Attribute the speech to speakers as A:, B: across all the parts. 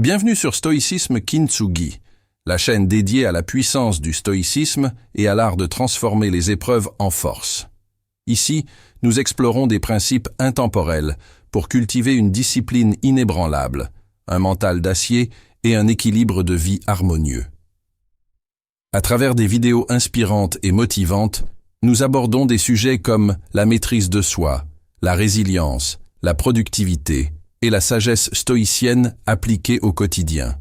A: Bienvenue sur Stoïcisme Kintsugi, la chaîne dédiée à la puissance du stoïcisme et à l'art de transformer les épreuves en force. Ici, nous explorons des principes intemporels pour cultiver une discipline inébranlable, un mental d'acier et un équilibre de vie harmonieux. À travers des vidéos inspirantes et motivantes, nous abordons des sujets comme la maîtrise de soi, la résilience, la productivité et la sagesse stoïcienne appliquée au quotidien.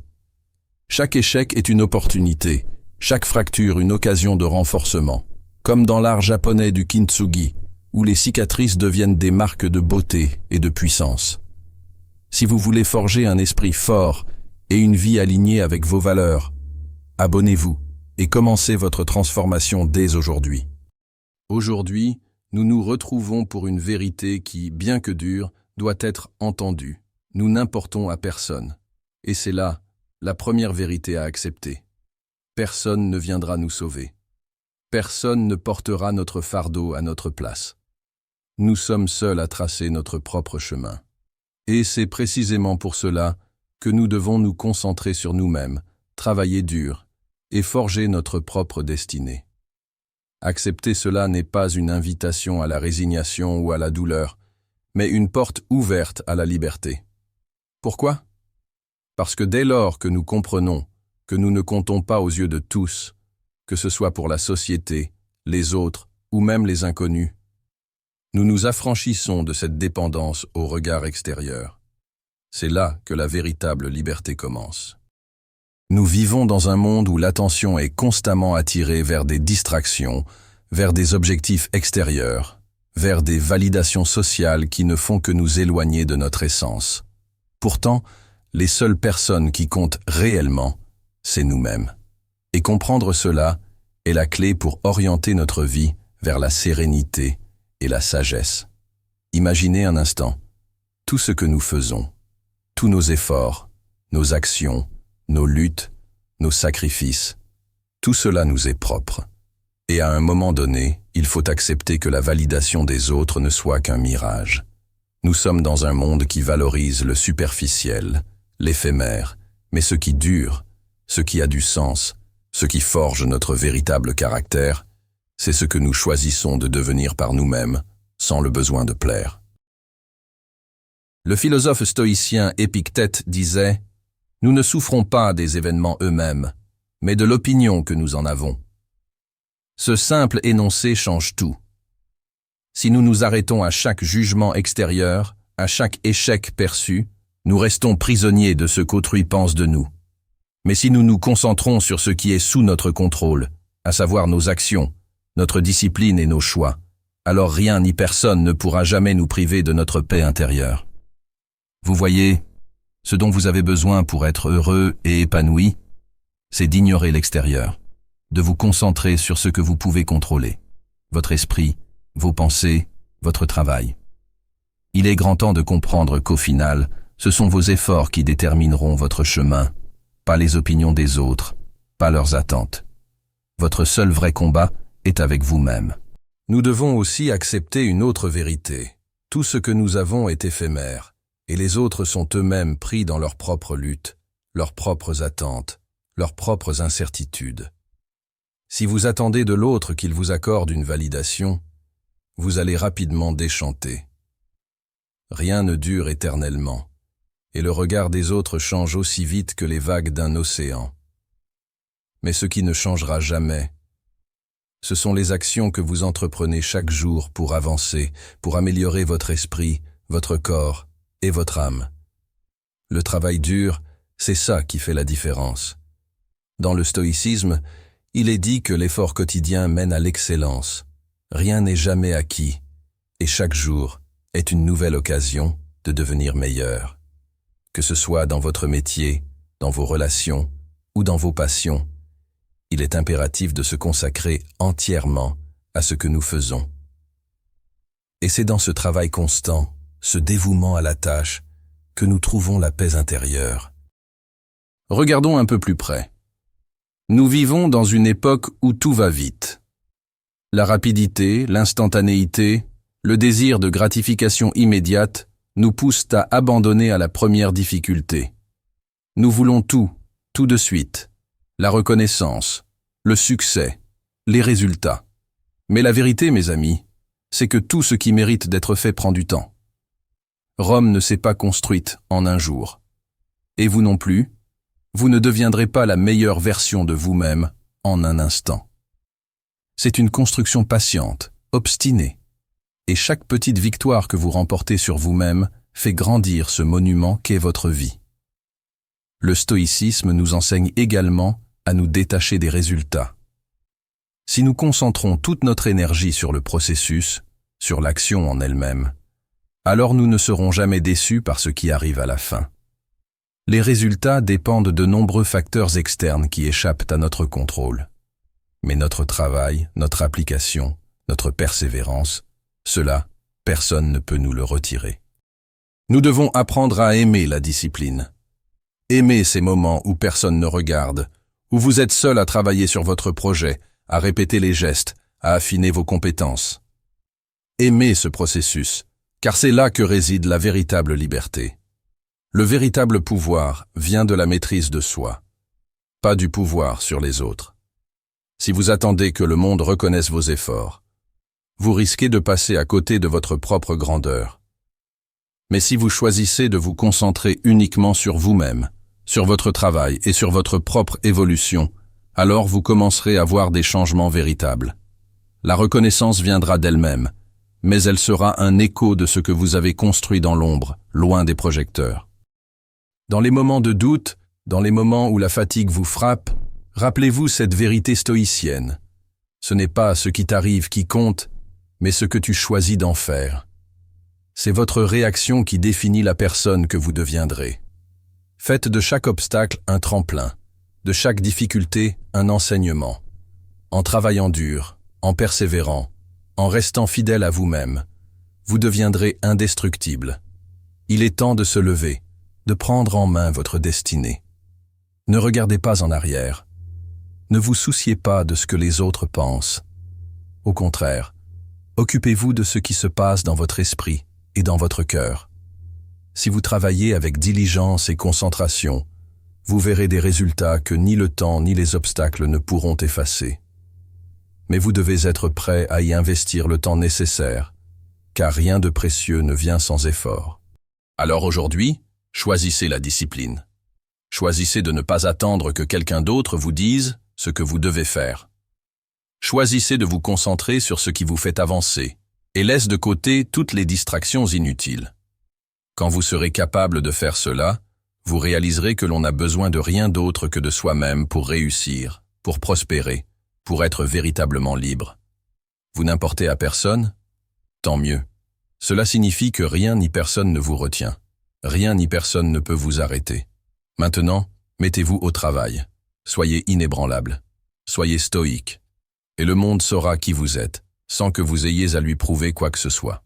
A: Chaque échec est une opportunité, chaque fracture une occasion de renforcement, comme dans l'art japonais du kintsugi, où les cicatrices deviennent des marques de beauté et de puissance. Si vous voulez forger un esprit fort et une vie alignée avec vos valeurs, abonnez-vous et commencez votre transformation dès aujourd'hui. Aujourd'hui, nous nous retrouvons pour une vérité qui, bien que dure, doit être entendue. Nous n'importons à personne. Et c'est là la première vérité à accepter. Personne ne viendra nous sauver. Personne ne portera notre fardeau à notre place. Nous sommes seuls à tracer notre propre chemin. Et c'est précisément pour cela que nous devons nous concentrer sur nous-mêmes, travailler dur et forger notre propre destinée. Accepter cela n'est pas une invitation à la résignation ou à la douleur, mais une porte ouverte à la liberté. Pourquoi? Parce que dès lors que nous comprenons que nous ne comptons pas aux yeux de tous, que ce soit pour la société, les autres ou même les inconnus, nous nous affranchissons de cette dépendance au regard extérieur. C'est là que la véritable liberté commence. Nous vivons dans un monde où l'attention est constamment attirée vers des distractions, vers des objectifs extérieurs, vers des validations sociales qui ne font que nous éloigner de notre essence. Pourtant, les seules personnes qui comptent réellement, c'est nous-mêmes. Et comprendre cela est la clé pour orienter notre vie vers la sérénité et la sagesse. Imaginez un instant, tout ce que nous faisons, tous nos efforts, nos actions, nos luttes, nos sacrifices, tout cela nous est propre. Et à un moment donné, il faut accepter que la validation des autres ne soit qu'un mirage. Nous sommes dans un monde qui valorise le superficiel, l'éphémère, mais ce qui dure, ce qui a du sens, ce qui forge notre véritable caractère, c'est ce que nous choisissons de devenir par nous-mêmes, sans le besoin de plaire. Le philosophe stoïcien Épictète disait « Nous ne souffrons pas des événements eux-mêmes, mais de l'opinion que nous en avons. » Ce simple énoncé change tout. Si nous nous arrêtons à chaque jugement extérieur, à chaque échec perçu, nous restons prisonniers de ce qu'autrui pense de nous. Mais si nous nous concentrons sur ce qui est sous notre contrôle, à savoir nos actions, notre discipline et nos choix, alors rien ni personne ne pourra jamais nous priver de notre paix intérieure. Vous voyez, ce dont vous avez besoin pour être heureux et épanoui, c'est d'ignorer l'extérieur, de vous concentrer sur ce que vous pouvez contrôler, votre esprit, vos pensées, votre travail. Il est grand temps de comprendre qu'au final, ce sont vos efforts qui détermineront votre chemin, pas les opinions des autres, pas leurs attentes. Votre seul vrai combat est avec vous-même. Nous devons aussi accepter une autre vérité. Tout ce que nous avons est éphémère, et les autres sont eux-mêmes pris dans leurs propres luttes, leurs propres attentes, leurs propres incertitudes. Si vous attendez de l'autre qu'il vous accorde une validation, vous allez rapidement déchanter. Rien ne dure éternellement, et le regard des autres change aussi vite que les vagues d'un océan. Mais ce qui ne changera jamais, ce sont les actions que vous entreprenez chaque jour pour avancer, pour améliorer votre esprit, votre corps et votre âme. Le travail dur, c'est ça qui fait la différence. Dans le stoïcisme, il est dit que l'effort quotidien mène à l'excellence. Rien n'est jamais acquis, et chaque jour est une nouvelle occasion de devenir meilleur. Que ce soit dans votre métier, dans vos relations ou dans vos passions, il est impératif de se consacrer entièrement à ce que nous faisons. Et c'est dans ce travail constant, ce dévouement à la tâche, que nous trouvons la paix intérieure. Regardons un peu plus près. Nous vivons dans une époque où tout va vite. La rapidité, l'instantanéité, le désir de gratification immédiate nous poussent à abandonner à la première difficulté. Nous voulons tout, tout de suite. La reconnaissance, le succès, les résultats. Mais la vérité, mes amis, c'est que tout ce qui mérite d'être fait prend du temps. Rome ne s'est pas construite en un jour. Et vous non plus, vous ne deviendrez pas la meilleure version de vous-même en un instant. C'est une construction patiente, obstinée. Et chaque petite victoire que vous remportez sur vous-même fait grandir ce monument qu'est votre vie. Le stoïcisme nous enseigne également à nous détacher des résultats. Si nous concentrons toute notre énergie sur le processus, sur l'action en elle-même, alors nous ne serons jamais déçus par ce qui arrive à la fin. Les résultats dépendent de nombreux facteurs externes qui échappent à notre contrôle. Mais notre travail, notre application, notre persévérance, cela, personne ne peut nous le retirer. Nous devons apprendre à aimer la discipline. Aimer ces moments où personne ne regarde, où vous êtes seul à travailler sur votre projet, à répéter les gestes, à affiner vos compétences. Aimez ce processus, car c'est là que réside la véritable liberté. Le véritable pouvoir vient de la maîtrise de soi, pas du pouvoir sur les autres. Si vous attendez que le monde reconnaisse vos efforts, vous risquez de passer à côté de votre propre grandeur. Mais si vous choisissez de vous concentrer uniquement sur vous-même, sur votre travail et sur votre propre évolution, alors vous commencerez à voir des changements véritables. La reconnaissance viendra d'elle-même, mais elle sera un écho de ce que vous avez construit dans l'ombre, loin des projecteurs. Dans les moments de doute, dans les moments où la fatigue vous frappe, rappelez-vous cette vérité stoïcienne. Ce n'est pas ce qui t'arrive qui compte, mais ce que tu choisis d'en faire. C'est votre réaction qui définit la personne que vous deviendrez. Faites de chaque obstacle un tremplin, de chaque difficulté un enseignement. En travaillant dur, en persévérant, en restant fidèle à vous-même, vous deviendrez indestructible. Il est temps de se lever, de prendre en main votre destinée. Ne regardez pas en arrière. Ne vous souciez pas de ce que les autres pensent. Au contraire, occupez-vous de ce qui se passe dans votre esprit et dans votre cœur. Si vous travaillez avec diligence et concentration, vous verrez des résultats que ni le temps ni les obstacles ne pourront effacer. Mais vous devez être prêt à y investir le temps nécessaire, car rien de précieux ne vient sans effort. Alors aujourd'hui, choisissez la discipline. Choisissez de ne pas attendre que quelqu'un d'autre vous dise ce que vous devez faire. Choisissez de vous concentrer sur ce qui vous fait avancer et laisse de côté toutes les distractions inutiles. Quand vous serez capable de faire cela, vous réaliserez que l'on n'a besoin de rien d'autre que de soi-même pour réussir, pour prospérer, pour être véritablement libre. Vous n'importez à personne? Tant mieux. Cela signifie que rien ni personne ne vous retient. Rien ni personne ne peut vous arrêter. Maintenant, mettez-vous au travail. Soyez inébranlable. Soyez stoïque. Et le monde saura qui vous êtes, sans que vous ayez à lui prouver quoi que ce soit.